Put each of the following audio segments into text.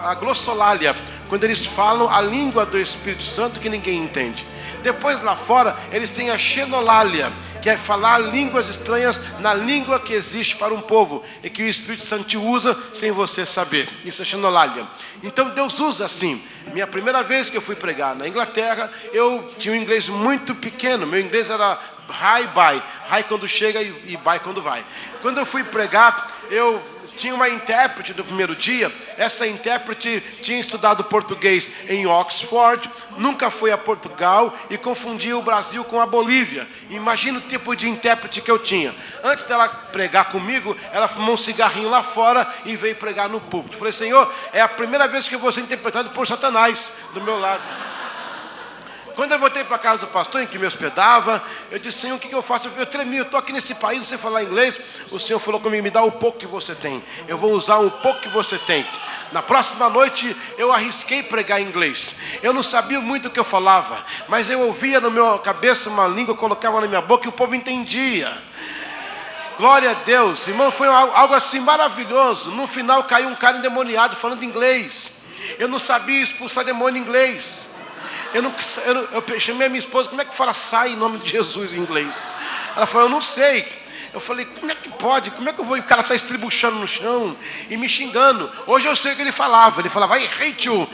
A glossolalia, quando eles falam a língua do Espírito Santo que ninguém entende. Depois lá fora, eles têm a xenolalia, que é falar línguas estranhas na língua que existe para um povo e que o Espírito Santo te usa sem você saber. Isso é xenolalia. Então Deus usa assim. Minha primeira vez que eu fui pregar na Inglaterra, eu tinha um inglês muito pequeno. Meu inglês era hi, bye. Hi quando chega e bye quando vai. Quando eu fui pregar, eu tinha uma intérprete no primeiro dia. Essa intérprete tinha estudado português em Oxford, nunca foi a Portugal e confundia o Brasil com a Bolívia. Imagina o tipo de intérprete que eu tinha. Antes dela pregar comigo, ela fumou um cigarrinho lá fora e veio pregar no púlpito. Falei: Senhor, é a primeira vez que eu vou ser interpretado por Satanás do meu lado. Quando eu voltei para a casa do pastor em que me hospedava, eu disse: Senhor, o que eu faço? Eu tremi, eu estou aqui nesse país, não sei falar inglês. O Senhor falou comigo: me dá o pouco que você tem. Eu vou usar o pouco que você tem. Na próxima noite eu arrisquei pregar em inglês. Eu não sabia muito o que eu falava, mas eu ouvia na minha cabeça uma língua, colocava na minha boca e o povo entendia. Glória a Deus, irmão, foi algo assim maravilhoso. No final caiu um cara endemoniado falando inglês. Eu não sabia expulsar demônio em inglês. Eu chamei a minha esposa: como é que fala sai em nome de Jesus em inglês? Ela falou: eu não sei. Eu falei: como é que pode? Como é que eu vou? E o cara está estribuchando no chão e me xingando. Hoje eu sei o que ele falava. Ele falava: I hate you,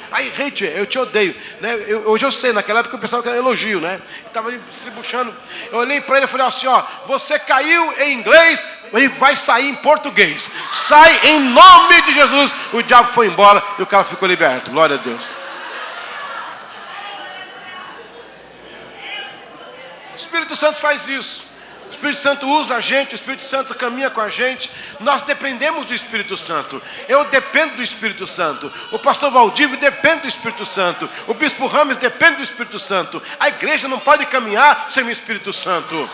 eu te odeio, né? Hoje eu sei, naquela época eu pensava que era elogio, né? Ele estava estribuchando. Eu olhei para ele e falei assim: ó, você caiu em inglês e vai sair em português. Sai em nome de Jesus. O diabo foi embora e o cara ficou liberto. Glória a Deus. O Espírito Santo faz isso. O Espírito Santo usa a gente, o Espírito Santo caminha com a gente. Nós dependemos do Espírito Santo. Eu dependo do Espírito Santo. O pastor Valdívio depende do Espírito Santo. O bispo Rames depende do Espírito Santo. A igreja não pode caminhar sem o Espírito Santo.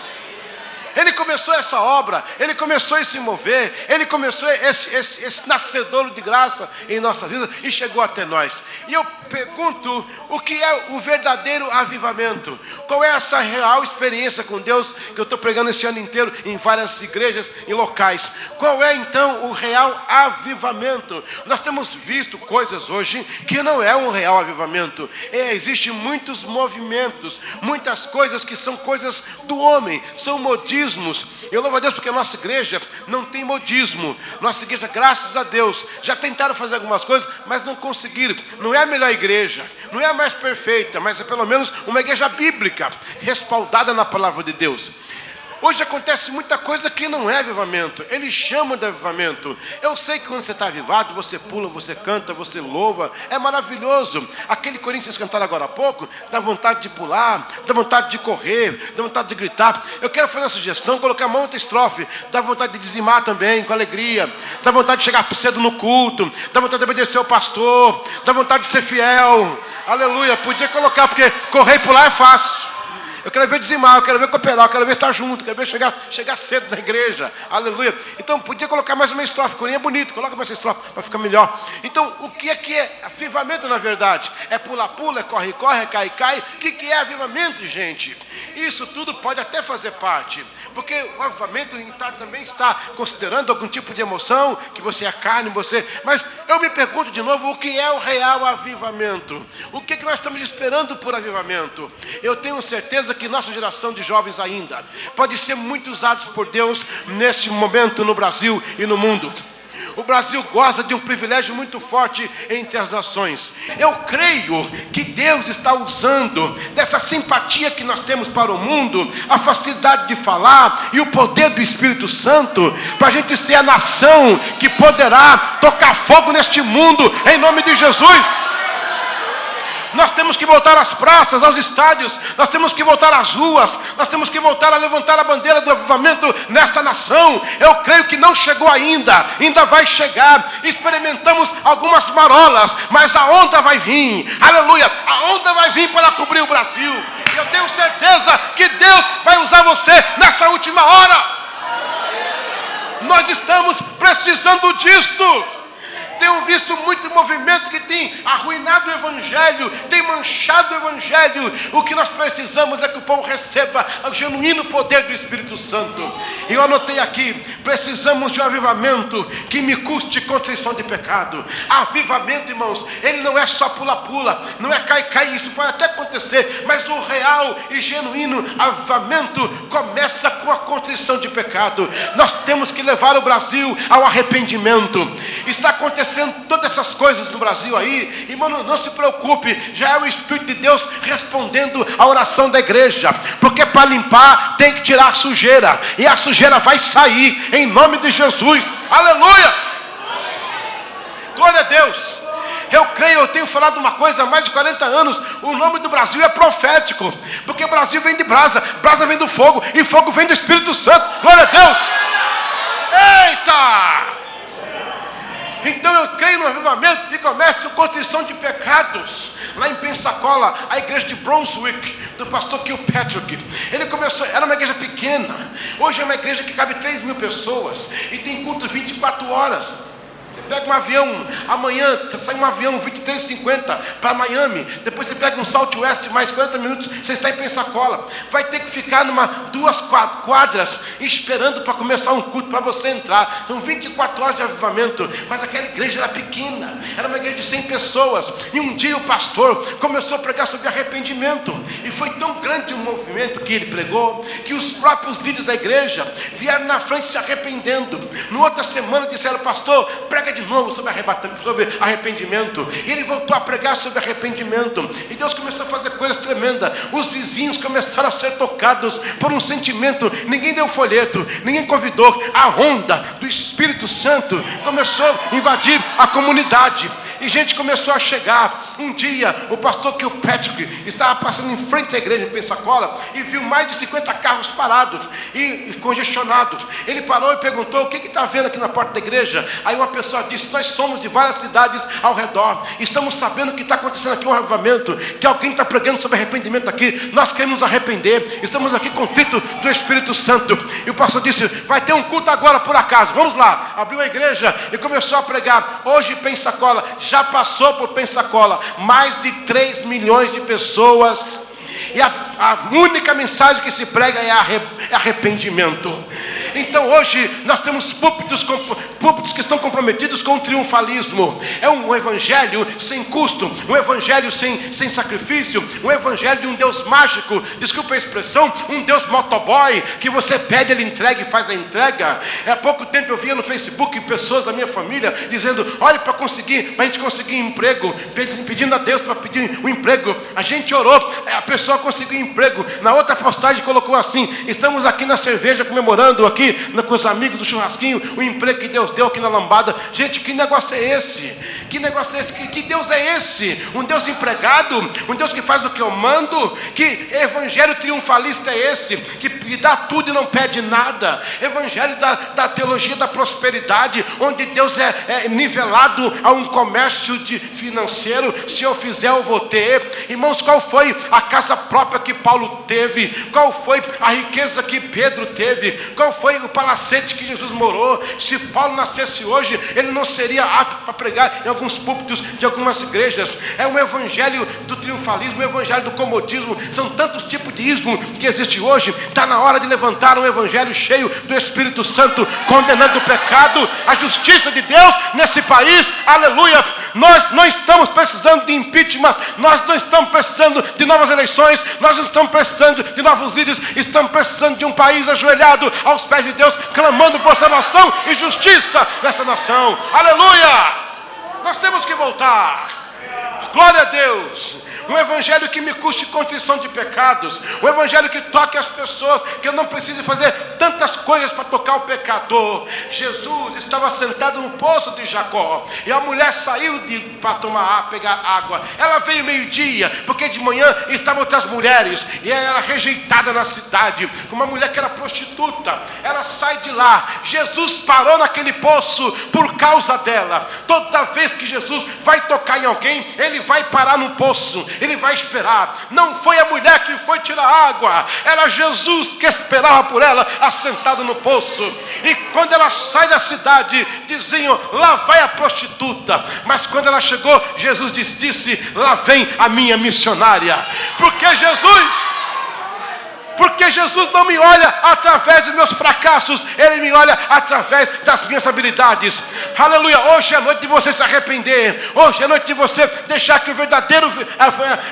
Ele começou essa obra, ele começou a se mover, ele começou esse nascedouro de graça em nossa vida e chegou até nós. E eu pergunto: o que é o verdadeiro avivamento? Qual é essa real experiência com Deus que eu estou pregando esse ano inteiro em várias igrejas e locais? Qual é então o real avivamento? Nós temos visto coisas hoje que não é um real avivamento. Existem muitos movimentos, muitas coisas que são coisas do homem, são modismos. Eu louvo a Deus porque a nossa igreja não tem modismo. Nossa igreja, graças a Deus, já tentaram fazer algumas coisas, mas não conseguiram. Não é a melhor igreja, não é a mais perfeita, mas é pelo menos uma igreja bíblica, respaldada na palavra de Deus. Hoje acontece muita coisa que não é avivamento. Eles chamam de avivamento. Eu sei que quando você está avivado, você pula, você canta, você louva. É maravilhoso. Aquele corinho que vocês cantaram agora há pouco, dá vontade de pular, dá vontade de correr, dá vontade de gritar. Eu quero fazer uma sugestão: colocar uma outra estrofe. Dá vontade de dizimar também, com alegria. Dá vontade de chegar cedo no culto. Dá vontade de obedecer ao pastor. Dá vontade de ser fiel. Aleluia. Podia colocar, porque correr e pular é fácil. Eu quero ver dizimar, eu quero ver cooperar, eu quero ver estar junto, eu quero ver chegar cedo na igreja. Aleluia. Então, podia colocar mais uma estrofe. Corinha é bonito, coloca mais essa estrofe para ficar melhor. Então, o que é avivamento na verdade? É pula-pula, é corre-corre, é cai-cai. O que é avivamento, gente? Isso tudo pode até fazer parte. Porque o avivamento também está considerando algum tipo de emoção, que você é carne, Mas eu me pergunto de novo: o que é o real avivamento? O que nós estamos esperando por avivamento? Eu tenho certeza que nossa geração de jovens ainda pode ser muito usados por Deus neste momento no Brasil e no mundo. O Brasil goza de um privilégio muito forte entre as nações. Eu creio que Deus está usando dessa simpatia que nós temos para o mundo, a facilidade de falar e o poder do Espírito Santo, para a gente ser a nação que poderá tocar fogo neste mundo, em nome de Jesus. Nós temos que voltar às praças, aos estádios. Nós temos que voltar às ruas. Nós temos que voltar a levantar a bandeira do avivamento nesta nação. Eu creio que não chegou ainda. Ainda vai chegar. Experimentamos algumas marolas, mas a onda vai vir. Aleluia. A onda vai vir para cobrir o Brasil. E eu tenho certeza que Deus vai usar você nessa última hora. Nós estamos precisando disto. tenho visto muito movimento que tem arruinado o Evangelho, tem manchado o Evangelho. O que nós precisamos é que o povo receba o genuíno poder do Espírito Santo. E eu anotei aqui, precisamos de um avivamento que me custe contrição de pecado. Avivamento, irmãos, ele não é só pula-pula, não é cai-cai, isso pode até acontecer, mas o real e genuíno avivamento começa com a contrição de pecado. Nós temos que levar o Brasil ao arrependimento. Está acontecendo todas essas coisas no Brasil aí, irmão, não se preocupe, já é o Espírito de Deus respondendo a oração da igreja, porque para limpar tem que tirar a sujeira, e a sujeira vai sair em nome de Jesus. Aleluia! Glória a Deus. Eu creio, eu tenho falado uma coisa há mais de 40 anos, o nome do Brasil é profético, porque o Brasil vem de brasa, brasa vem do fogo, e fogo vem do Espírito Santo. Glória a Deus. Eita! Então eu creio no avivamento que começa com contrição de pecados. Lá em Pensacola, a igreja de Brunswick, do pastor Kilpatrick, ele começou, era uma igreja pequena, hoje é uma igreja que cabe 3.000 pessoas, e tem culto 24 horas. Pega um avião, amanhã sai um avião 23h50 para Miami, depois você pega um Southwest, mais 40 minutos, você está em Pensacola. Vai ter que ficar duas quadras esperando para começar um culto para você entrar. São 24 horas de avivamento, mas aquela igreja era pequena, era uma igreja de 100 pessoas. E um dia o pastor começou a pregar sobre arrependimento, e foi tão grande o movimento que ele pregou, que os próprios líderes da igreja vieram na frente se arrependendo. No outra semana disseram: pastor, prega de novo sobre arrependimento. E ele voltou a pregar sobre arrependimento, e Deus começou a fazer coisas tremendas. Os vizinhos começaram a ser tocados por um sentimento. Ninguém deu folheto, ninguém convidou. A onda do Espírito Santo começou a invadir a comunidade, e gente começou a chegar. Um dia o pastor Kilpatrick estava passando em frente à igreja em Pensacola e viu mais de 50 carros parados e congestionados. Ele parou e perguntou: o que está vendo aqui na porta da igreja? Aí uma pessoa disse: nós somos de várias cidades ao redor, estamos sabendo que está acontecendo aqui um avivamento, que alguém está pregando sobre arrependimento aqui, nós queremos nos arrepender, estamos aqui contritos do Espírito Santo. E o pastor disse: vai ter um culto agora por acaso, vamos lá. Abriu a igreja e começou a pregar. Hoje Pensacola, já passou por Pensacola mais de 3 milhões de pessoas, e a única mensagem que se prega é arrependimento. Então hoje nós temos púlpitos que estão comprometidos com o triunfalismo. É um evangelho sem custo, um evangelho sem sacrifício, um evangelho de um Deus mágico, desculpa a expressão, um Deus motoboy, que você pede, ele entrega e faz a entrega. Há pouco tempo eu via no Facebook pessoas da minha família dizendo: olha, para a gente conseguir emprego, pedindo a Deus para pedir um emprego. A gente orou, a pessoa conseguiu emprego. Na outra postagem colocou assim: estamos aqui na cerveja comemorando aqui com os amigos do churrasquinho o emprego que Deus deu aqui na lambada. Gente, que negócio é esse? Que negócio é esse? Que Deus é esse? Um Deus empregado? Um Deus que faz o que eu mando? Que evangelho triunfalista é esse? Que dá tudo e não pede nada? Evangelho da teologia da prosperidade, onde Deus é nivelado a um comércio financeiro. Se eu fizer, eu vou ter. Irmãos, qual foi a casa própria que Paulo teve? Qual foi a riqueza que Pedro teve? Qual foi o palacete que Jesus morou? Se Paulo nascesse hoje, ele não seria apto para pregar em alguns púlpitos de algumas igrejas. É um evangelho do triunfalismo, um evangelho do comodismo. São tantos tipos de ismo que existe hoje. Está na hora de levantar um evangelho cheio do Espírito Santo, condenando o pecado, a justiça de Deus nesse país. Aleluia! Nós não estamos precisando de impeachment, nós não estamos precisando de novas eleições, nós não estamos precisando de novos líderes, estamos precisando de um país ajoelhado aos pés de Deus, clamando por salvação e justiça nessa nação. Aleluia! Nós temos que voltar. Glória a Deus. Um evangelho que me custe contrição de pecados, um evangelho que toque as pessoas, que eu não precise fazer tantas coisas para tocar o pecador. Jesus estava sentado no poço de Jacó, e a mulher saiu para pegar água. Ela veio meio-dia, porque de manhã estavam outras mulheres, e ela era rejeitada na cidade, uma mulher que era prostituta. Ela sai de lá, Jesus parou naquele poço por causa dela. Toda vez que Jesus vai tocar em alguém, ele vai parar no poço, ele vai esperar. Não foi a mulher que foi tirar água, era Jesus que esperava por ela, assentado no poço. E quando ela sai da cidade, diziam: lá vai a prostituta. Mas quando ela chegou, Jesus disse: lá vem a minha missionária. Porque Jesus não me olha através dos meus fracassos, Ele me olha através das minhas habilidades. Aleluia. Hoje é noite de você se arrepender. Hoje é noite de você deixar que o verdadeiro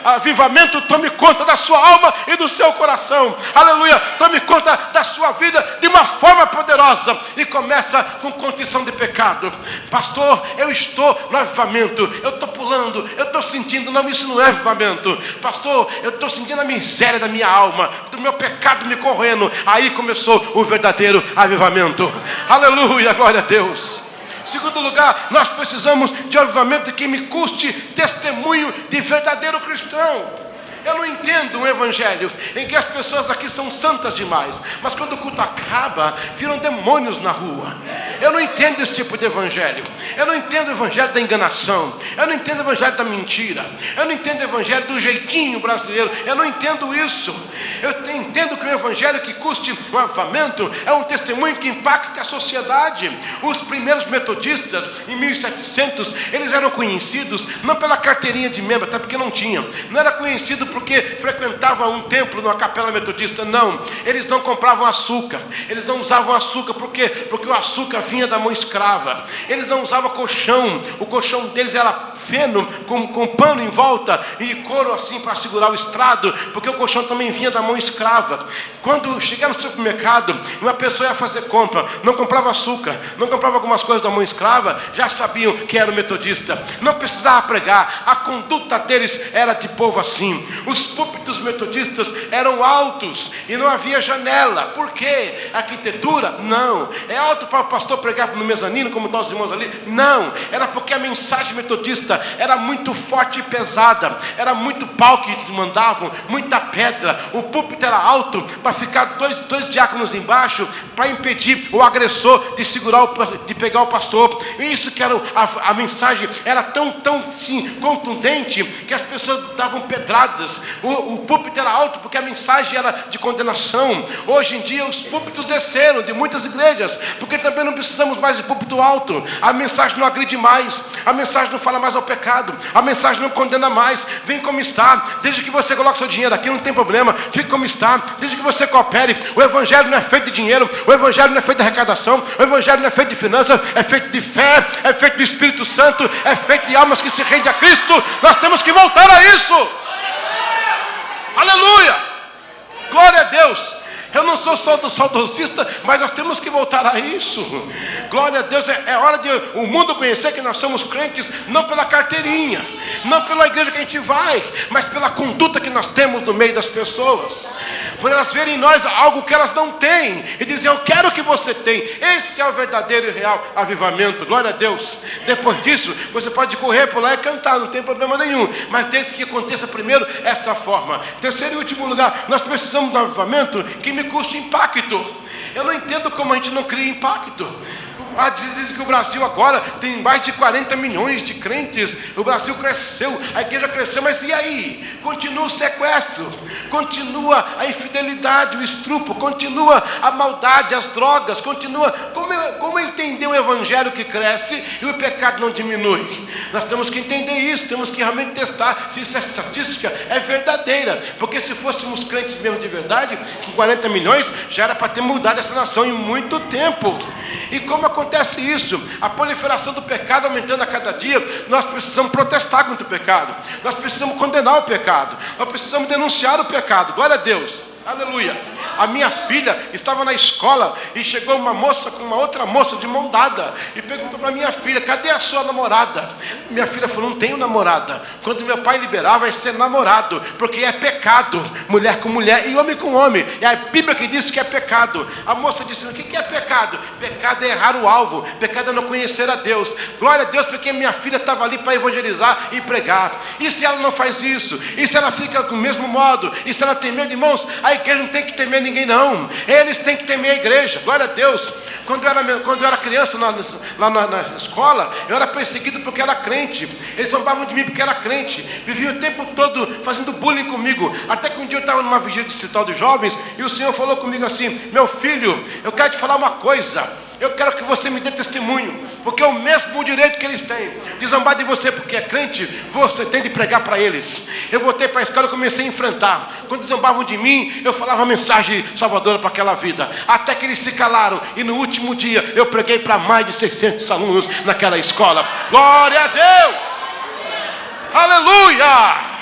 avivamento tome conta da sua alma e do seu coração. Aleluia. Tome conta da sua vida de uma forma poderosa. E começa com contrição de pecado. Pastor, eu estou no avivamento, eu estou pulando, eu estou sentindo. Não, isso não é avivamento. Pastor, eu estou sentindo a miséria da minha alma, do meu pecado me corroendo. Aí começou o verdadeiro avivamento. Aleluia, glória a Deus. Segundo lugar, nós precisamos de avivamento que me custe testemunho de verdadeiro cristão. Eu não entendo um evangelho em que as pessoas aqui são santas demais, mas quando o culto acaba, viram demônios na rua. Eu não entendo esse tipo de evangelho. Eu não entendo o evangelho da enganação. Eu não entendo o evangelho da mentira. Eu não entendo o evangelho do jeitinho brasileiro. Eu não entendo isso. Eu entendo que o evangelho que custe um avivamento é um testemunho que impacte a sociedade. Os primeiros metodistas, em 1700, eles eram conhecidos não pela carteirinha de membro, até porque não tinham. Não era conhecido porque frequentava um templo numa capela metodista, não. Eles não compravam açúcar, eles não usavam açúcar, porque o açúcar vinha da mão escrava. Eles não usavam colchão, o colchão deles era feno, com pano em volta e couro assim para segurar o estrado, porque o colchão também vinha da mão escrava. Quando chegava no supermercado, uma pessoa ia fazer compra, não comprava açúcar, não comprava algumas coisas da mão escrava, já sabiam que era o metodista. Não precisava pregar, a conduta deles era de povo assim. Os púlpitos metodistas eram altos e não havia janela. Por quê? Arquitetura? Não. É alto para o pastor pregar no mezanino, como estão os irmãos ali? Não. Era porque a mensagem metodista era muito forte e pesada. Era muito pau que mandavam, muita pedra. O púlpito era alto para ficar dois diáconos embaixo, para impedir o agressor de pegar o pastor. E isso que era a mensagem era tão sim, contundente, que as pessoas davam pedradas. O púlpito era alto porque a mensagem era de condenação. Hoje em dia os púlpitos desceram de muitas igrejas, porque também não precisamos mais de púlpito alto. A mensagem não agride mais, a mensagem não fala mais ao pecado, a mensagem não condena mais. Vem como está, desde que você coloque seu dinheiro aqui, não tem problema, fique como está, desde que você coopere. O evangelho não é feito de dinheiro, o evangelho não é feito de arrecadação, o evangelho não é feito de finanças, é feito de fé, é feito do Espírito Santo, é feito de almas que se rendem a Cristo. Nós temos que voltar a isso. Aleluia! Glória a Deus! Eu não sou só do saudosista, mas nós temos que voltar a isso. Glória a Deus, é hora de o mundo conhecer que nós somos crentes, não pela carteirinha, não pela igreja que a gente vai, mas pela conduta que nós temos no meio das pessoas. Por elas verem em nós algo que elas não têm e dizer: eu quero que você tenha. Esse é o verdadeiro e real avivamento. Glória a Deus. Depois disso, você pode correr por lá e cantar, não tem problema nenhum, mas desde que aconteça primeiro esta forma. Terceiro e último lugar, nós precisamos de um avivamento que me custe impacto. Eu não entendo como a gente não cria impacto. Dizem que o Brasil agora tem mais de 40 milhões de crentes. O Brasil cresceu, a igreja cresceu, mas e aí? Continua o sequestro, continua a infidelidade, o estupro, continua a maldade, as drogas, continua. Como entender um evangelho que cresce e o pecado não diminui? Nós temos que entender isso, temos que realmente testar se essa estatística é verdadeira, porque se fôssemos crentes mesmo de verdade, com 40 milhões, já era para ter mudado essa nação em muito tempo. E como acontece isso? A proliferação do pecado aumentando a cada dia. Nós precisamos protestar contra o pecado, nós precisamos condenar o pecado, nós precisamos denunciar o pecado. Glória a Deus. Aleluia. A minha filha estava na escola e chegou uma moça com uma outra moça de mão dada e perguntou para minha filha: cadê a sua namorada? Minha filha falou: não tenho namorada. Quando meu pai liberar, vai ser namorado, porque é pecado, mulher com mulher e homem com homem. É a Bíblia que diz que é pecado. A moça disse: o que é pecado? Pecado é errar o alvo, pecado é não conhecer a Deus. Glória a Deus, porque minha filha estava ali para evangelizar e pregar. E se ela não faz isso? E se ela fica do mesmo modo? E se ela tem medo, irmãos? A A igreja não tem que temer ninguém não. Eles têm que temer a igreja. Glória a Deus. Quando eu era criança lá na escola, eu era perseguido porque era crente. Eles zombavam de mim porque era crente. Viviam o tempo todo fazendo bullying comigo. Até que um dia eu estava numa vigília distrital de jovens e o Senhor falou comigo assim: meu filho, eu quero te falar uma coisa. Eu quero que você me dê testemunho, porque é o mesmo direito que eles têm de zombar de você porque é crente, você tem de pregar para eles. Eu voltei para a escola e comecei a enfrentar. Quando zombavam de mim, eu falava a mensagem salvadora para aquela vida, até que eles se calaram. E no último dia eu preguei para mais de 600 alunos naquela escola. Glória a Deus! Aleluia!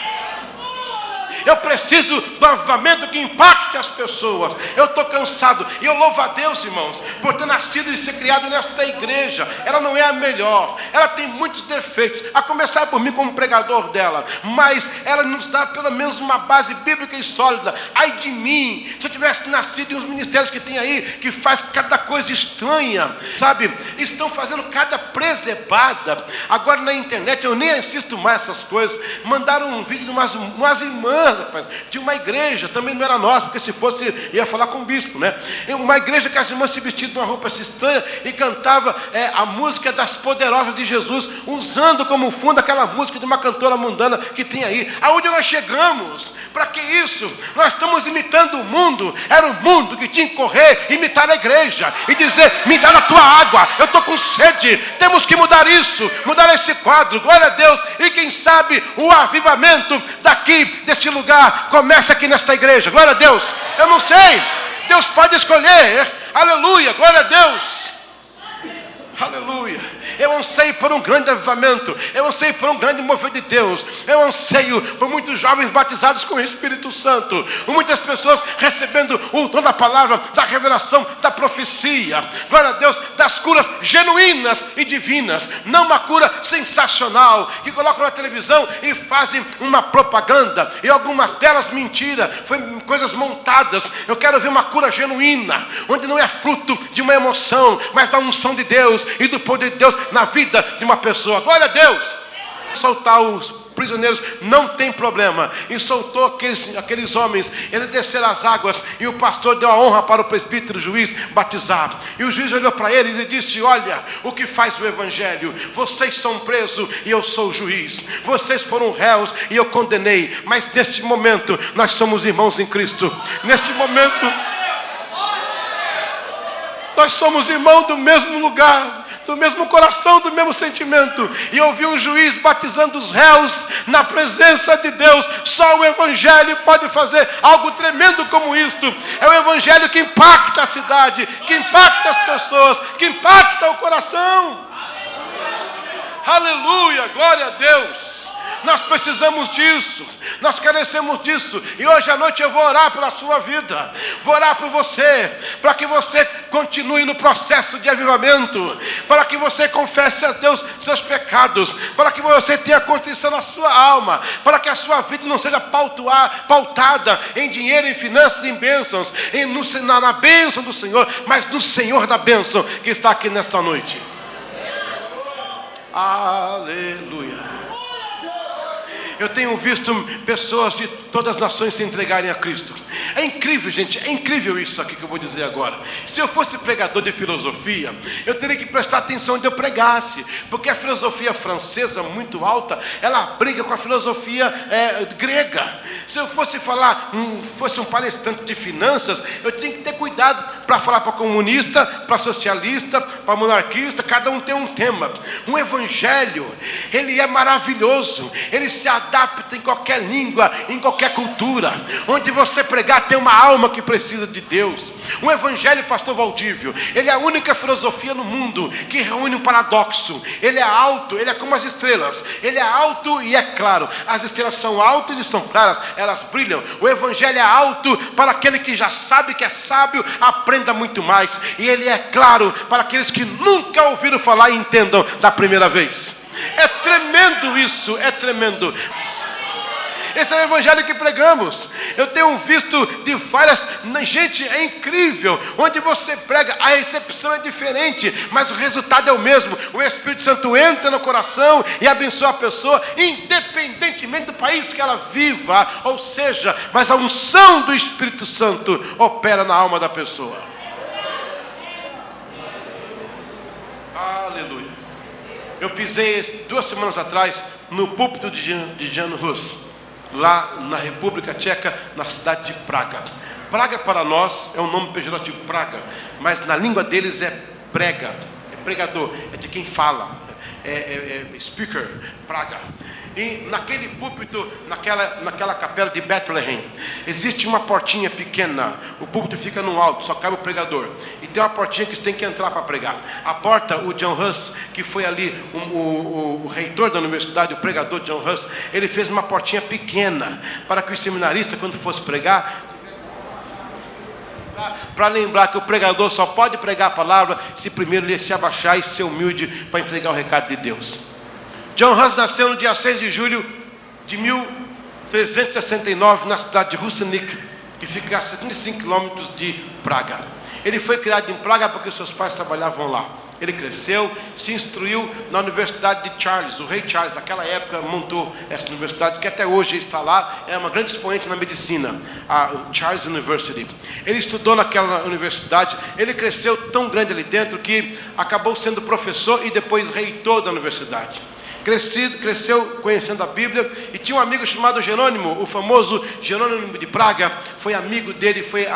Eu preciso do avivamento que impacte as pessoas. Eu estou cansado. E eu louvo a Deus, irmãos, por ter nascido e ser criado nesta igreja. Ela não é a melhor. Ela tem muitos defeitos, a começar por mim como pregador dela. Mas ela nos dá pelo menos uma base bíblica e sólida. Ai de mim, se eu tivesse nascido em uns ministérios que tem aí, que faz cada coisa estranha, sabe? Estão fazendo cada presebada. Agora na internet, eu nem assisto mais essas coisas. Mandaram um vídeo de umas irmãs, rapaz, de uma igreja, também não era nossa, porque se fosse, ia falar com o bispo, né? Uma igreja que as irmãs se vestiam de uma roupa estranha e cantava a música das poderosas de Jesus, usando como fundo aquela música de uma cantora mundana que tem aí. Aonde nós chegamos? Para que isso? Nós estamos imitando o mundo. Era o mundo que tinha que correr, imitar a igreja e dizer: me dá a tua água, eu estou com sede. Temos que mudar isso, mudar esse quadro. Glória a Deus. E quem sabe o avivamento daqui, deste lugar, começa aqui nesta igreja. Glória a Deus. Eu não sei, Deus pode escolher. Aleluia, glória a Deus. Aleluia. Eu anseio por um grande avivamento. Eu anseio por um grande mover de Deus. Eu anseio por muitos jovens batizados com o Espírito Santo. Por muitas pessoas recebendo o dom da palavra, da revelação, da profecia. Glória a Deus, das curas genuínas e divinas. Não uma cura sensacional, que colocam na televisão e fazem uma propaganda. E algumas delas mentira. Foi coisas montadas. Eu quero ver uma cura genuína, onde não é fruto de uma emoção, mas da unção de Deus e do poder de Deus na vida de uma pessoa. Glória a Deus. Soltar os prisioneiros não tem problema. E soltou aqueles homens. Eles desceram as águas e o pastor deu a honra para o presbítero, o juiz, batizar. E o juiz olhou para eles e disse: olha, o que faz o evangelho? Vocês são presos e eu sou o juiz. Vocês foram réus e eu condenei. Mas neste momento nós somos irmãos em Cristo. Neste momento nós somos irmãos do mesmo lugar, do mesmo coração, do mesmo sentimento. E eu vi um juiz batizando os réus na presença de Deus. Só o evangelho pode fazer algo tremendo como isto. É o evangelho que impacta a cidade, que impacta as pessoas, que impacta o coração. Aleluia, glória a Deus. Nós precisamos disso, nós carecemos disso. E hoje à noite eu vou orar pela sua vida, vou orar por você, para que você continue no processo de avivamento, para que você confesse a Deus seus pecados, para que você tenha contrição na sua alma, para que a sua vida não seja pautada em dinheiro, em finanças, em bênçãos, na bênção do Senhor, mas do Senhor da bênção que está aqui nesta noite. Aleluia. Eu tenho visto pessoas de todas as nações se entregarem a Cristo. É incrível, gente, é incrível isso aqui que eu vou dizer agora. Se eu fosse pregador de filosofia, eu teria que prestar atenção onde eu pregasse, porque a filosofia francesa, muito alta, ela briga com a filosofia grega. Se eu fosse fosse um palestrante de finanças, eu tinha que ter cuidado para falar para comunista, para socialista, para monarquista. Cada um tem um tema. Um evangelho, ele é maravilhoso, ele se adapta em qualquer língua, em qualquer cultura. Onde você pregar, tem uma alma que precisa de Deus. Um evangelho, pastor Valdívio, ele é a única filosofia no mundo que reúne um paradoxo. Ele é alto, ele é como as estrelas. Ele é alto e é claro. As estrelas são altas e são claras, elas brilham. O evangelho é alto para aquele que já sabe que é sábio, aprenda muito mais. E ele é claro para aqueles que nunca ouviram falar e entendam da primeira vez. É tremendo isso, é tremendo. Esse é o evangelho que pregamos. Eu tenho visto de várias... Gente, é incrível. Onde você prega, a recepção é diferente, mas o resultado é o mesmo. O Espírito Santo entra no coração e abençoa a pessoa, independentemente do país que ela viva. Ou seja, mas a unção do Espírito Santo opera na alma da pessoa. Aleluia. Eu pisei 2 semanas atrás no púlpito de Jan Hus, lá na República Tcheca, na cidade de Praga. Praga para nós é um nome pejorativo, Praga, mas na língua deles é prega, é pregador, é de quem fala, é speaker, Praga. E naquele púlpito, naquela capela de Bethlehem, existe uma portinha pequena. O púlpito fica no alto, só cabe o pregador. E tem uma portinha que você tem que entrar para pregar. A porta, o Jan Hus, que foi ali o reitor da universidade, o pregador Jan Hus, ele fez uma portinha pequena para que o seminarista, quando fosse pregar, para lembrar que o pregador só pode pregar a palavra se primeiro ele se abaixar e ser humilde para entregar o recado de Deus. Jan Hus nasceu no dia 6 de julho de 1369 na cidade de Husinec, que fica a 75 quilômetros de Praga. Ele foi criado em Praga porque seus pais trabalhavam lá. Ele cresceu, se instruiu na Universidade de Charles. O rei Charles, naquela época, montou essa universidade, que até hoje está lá, é uma grande expoente na medicina, a Charles University. Ele estudou naquela universidade, ele cresceu tão grande ali dentro que acabou sendo professor e depois reitor da universidade. Cresceu conhecendo a Bíblia e tinha um amigo chamado Jerônimo, o famoso Jerônimo de Praga, foi amigo dele, foi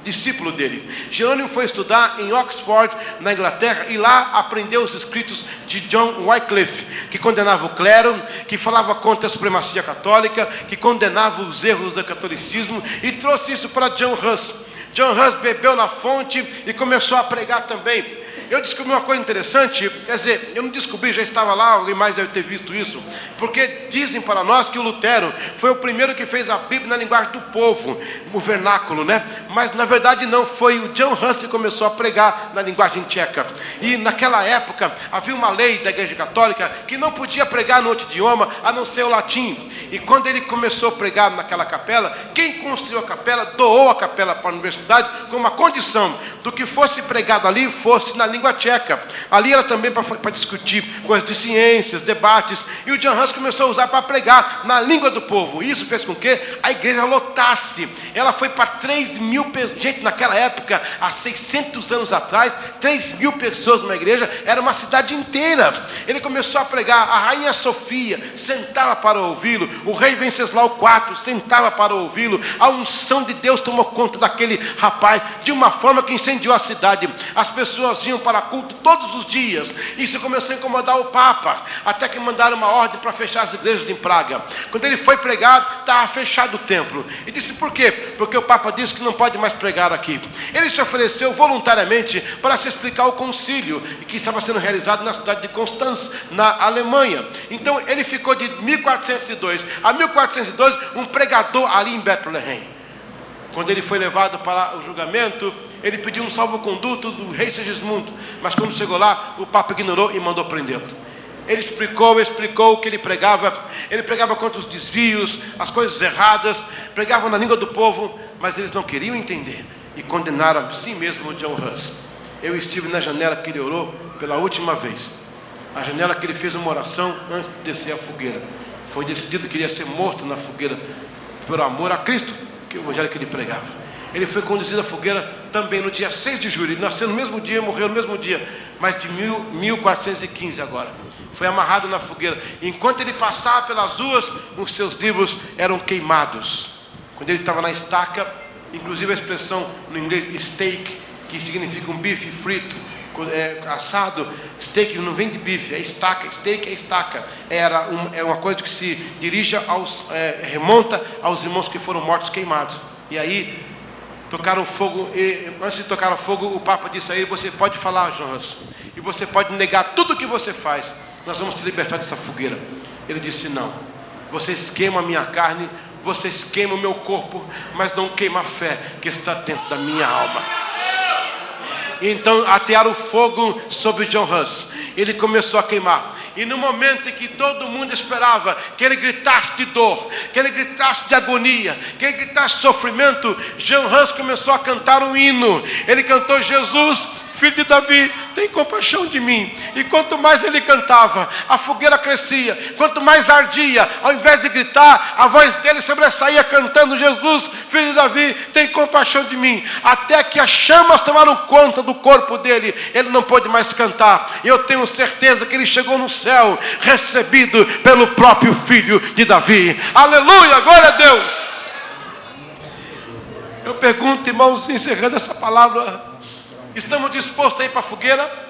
discípulo dele. Jerônimo foi estudar em Oxford, na Inglaterra, e lá aprendeu os escritos de John Wycliffe, que condenava o clero, que falava contra a supremacia católica, que condenava os erros do catolicismo, e trouxe isso para Jan Hus. Jan Hus bebeu na fonte e começou a pregar também. Eu descobri uma coisa interessante, quer dizer, eu não descobri, já estava lá, alguém mais deve ter visto isso, porque dizem para nós que o Lutero foi o primeiro que fez a Bíblia na linguagem do povo, o vernáculo, né? Mas na verdade não, foi o Jan Hus que começou a pregar na linguagem tcheca. E naquela época havia uma lei da Igreja Católica que não podia pregar no outro idioma a não ser o latim. E quando ele começou a pregar naquela capela, quem construiu a capela doou a capela para a universidade com uma condição do que fosse pregado ali fosse na língua tcheca. Ali era também para discutir coisas de ciências, debates, e o Jan Hus começou a usar para pregar na língua do povo. Isso fez com que a igreja lotasse. Ela foi para 3.000 pessoas. Gente, naquela época, há 600 anos atrás, 3.000 pessoas numa igreja, era uma cidade inteira. Ele começou a pregar, a rainha Sofia sentava para ouvi-lo, o rei Venceslau IV sentava para ouvi-lo. A unção de Deus tomou conta daquele rapaz de uma forma que incendiou a cidade. As pessoas iam para culto todos os dias. Isso começou a incomodar o Papa, até que mandaram uma ordem para fechar as igrejas em Praga. Quando ele foi pregar, estava fechado o templo. E disse por quê? Porque o Papa disse que não pode mais pregar aqui. Ele se ofereceu voluntariamente para se explicar o concílio que estava sendo realizado na cidade de Constance, na Alemanha. Então ele ficou de 1402 a 1402 um pregador ali em Bethlehem. Quando ele foi levado para o julgamento, ele pediu um salvo-conduto do rei Segismundo, mas quando chegou lá, o Papa ignorou e mandou prendê-lo. Ele explicou o que ele pregava contra os desvios, as coisas erradas, pregava na língua do povo, mas eles não queriam entender e condenaram a si mesmo o Jan Hus. Eu estive na janela que ele orou pela última vez, a janela que ele fez uma oração antes de descer a fogueira. Foi decidido que iria ser morto na fogueira por amor a Cristo, que o evangelho que ele pregava. Ele foi conduzido à fogueira também no dia 6 de julho. Ele nasceu no mesmo dia, morreu no mesmo dia, mas de 1415 agora. Foi amarrado na fogueira. Enquanto ele passava pelas ruas, os seus livros eram queimados. Quando ele estava na estaca, inclusive a expressão no inglês steak, que significa um bife frito, assado, steak não vem de bife, é estaca, steak é estaca. É uma coisa que se dirige remonta aos irmãos que foram mortos queimados. E aí tocaram fogo, e antes de tocar o fogo, o Papa disse a ele: você pode falar, Jan Hus, e você pode negar tudo o que você faz, nós vamos te libertar dessa fogueira. Ele disse: não, vocês queimam a minha carne, vocês queimam o meu corpo, mas não queimam a fé que está dentro da minha alma. Então atearam fogo sobre Jan Hus. Ele começou a queimar. E no momento em que todo mundo esperava que ele gritasse de dor, que ele gritasse de agonia, que ele gritasse de sofrimento, Jean Hans começou a cantar um hino. Ele cantou: Jesus, filho de Davi, tem compaixão de mim. E quanto mais ele cantava, a fogueira crescia. Quanto mais ardia, ao invés de gritar, a voz dele sobressaía cantando: Jesus, filho de Davi, tem compaixão de mim. Até que as chamas tomaram conta do corpo dele, ele não pôde mais cantar. E eu tenho certeza que ele chegou no céu, recebido pelo próprio filho de Davi. Aleluia, glória a Deus. Eu pergunto, irmãos, encerrando essa palavra, estamos dispostos a ir para a fogueira?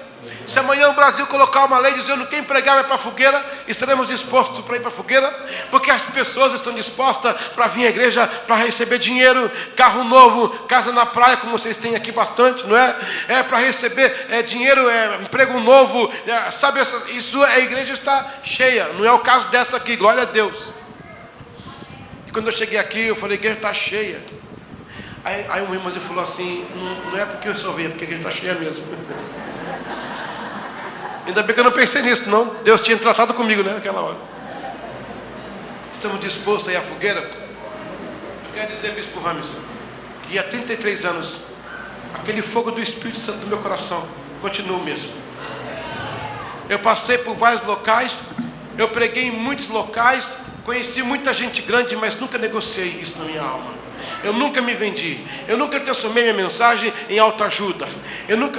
Se amanhã o Brasil colocar uma lei dizendo que quem pregar vai para a fogueira, estaremos dispostos para ir para a fogueira? Porque as pessoas estão dispostas para vir à igreja, para receber dinheiro, carro novo, casa na praia, como vocês têm aqui bastante, não é? É para receber dinheiro, emprego novo, sabe? Isso, a igreja está cheia. Não é o caso dessa aqui, glória a Deus. E quando eu cheguei aqui, eu falei: a igreja está cheia. Aí um irmãozinho falou assim: não é porque eu só venho, é porque a igreja está cheia mesmo. Ainda bem que eu não pensei nisso, não. Deus tinha tratado comigo, né, naquela hora. Estamos dispostos a ir à fogueira? Eu quero dizer, Bispo Rames, que há 33 anos, aquele fogo do Espírito Santo no meu coração continua o mesmo. Eu passei por vários locais, eu preguei em muitos locais, conheci muita gente grande, mas nunca negociei isso na minha alma. Eu nunca me vendi. Eu nunca transformei minha mensagem em autoajuda.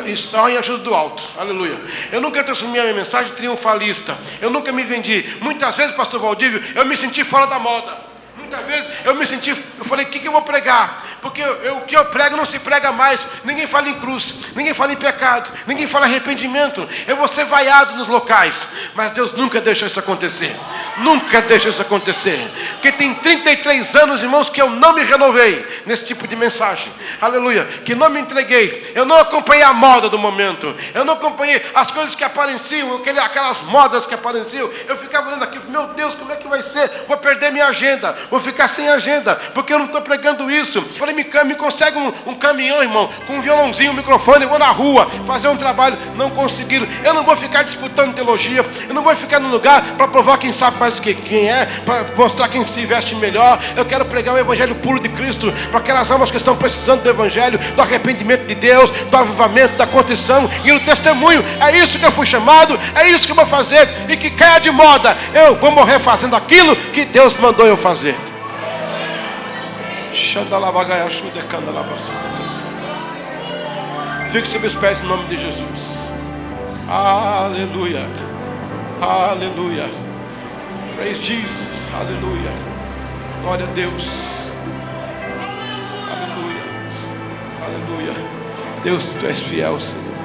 E só em ajuda do alto. Aleluia. Eu nunca transformei minha mensagem triunfalista. Eu nunca me vendi. Muitas vezes, pastor Valdívio, eu me senti fora da moda. Muitas vezes eu falei: o que eu vou pregar? Porque o que eu prego não se prega mais. Ninguém fala em cruz, ninguém fala em pecado, ninguém fala em arrependimento. Eu vou ser vaiado nos locais. Mas Deus nunca deixou isso acontecer. Nunca deixou isso acontecer. Porque tem 33 anos, irmãos, que eu não me renovei nesse tipo de mensagem. Aleluia. Que não me entreguei. Eu não acompanhei a moda do momento. Eu não acompanhei as coisas que apareciam, aquelas modas que apareciam. Eu ficava olhando aqui: meu Deus, como é que vai ser? Vou perder minha agenda. Vou ficar sem agenda, porque eu não estou pregando isso. Falei: me consegue um caminhão, irmão, com um violãozinho, um microfone, eu vou na rua fazer um trabalho. Não conseguiram. Eu não vou ficar disputando teologia, eu não vou ficar no lugar para provar quem sabe mais do que quem é, para mostrar quem se veste melhor. Eu quero pregar o evangelho puro de Cristo para aquelas almas que estão precisando do evangelho, do arrependimento de Deus, do avivamento, da contrição e do testemunho. É isso que eu fui chamado, é isso que eu vou fazer. E que caia de moda, eu vou morrer fazendo aquilo que Deus mandou eu fazer. Fique sobre os pés em nome de Jesus. Aleluia. Aleluia. Praise Jesus. Aleluia. Glória a Deus. Aleluia. Aleluia. Deus, tu és fiel, Senhor.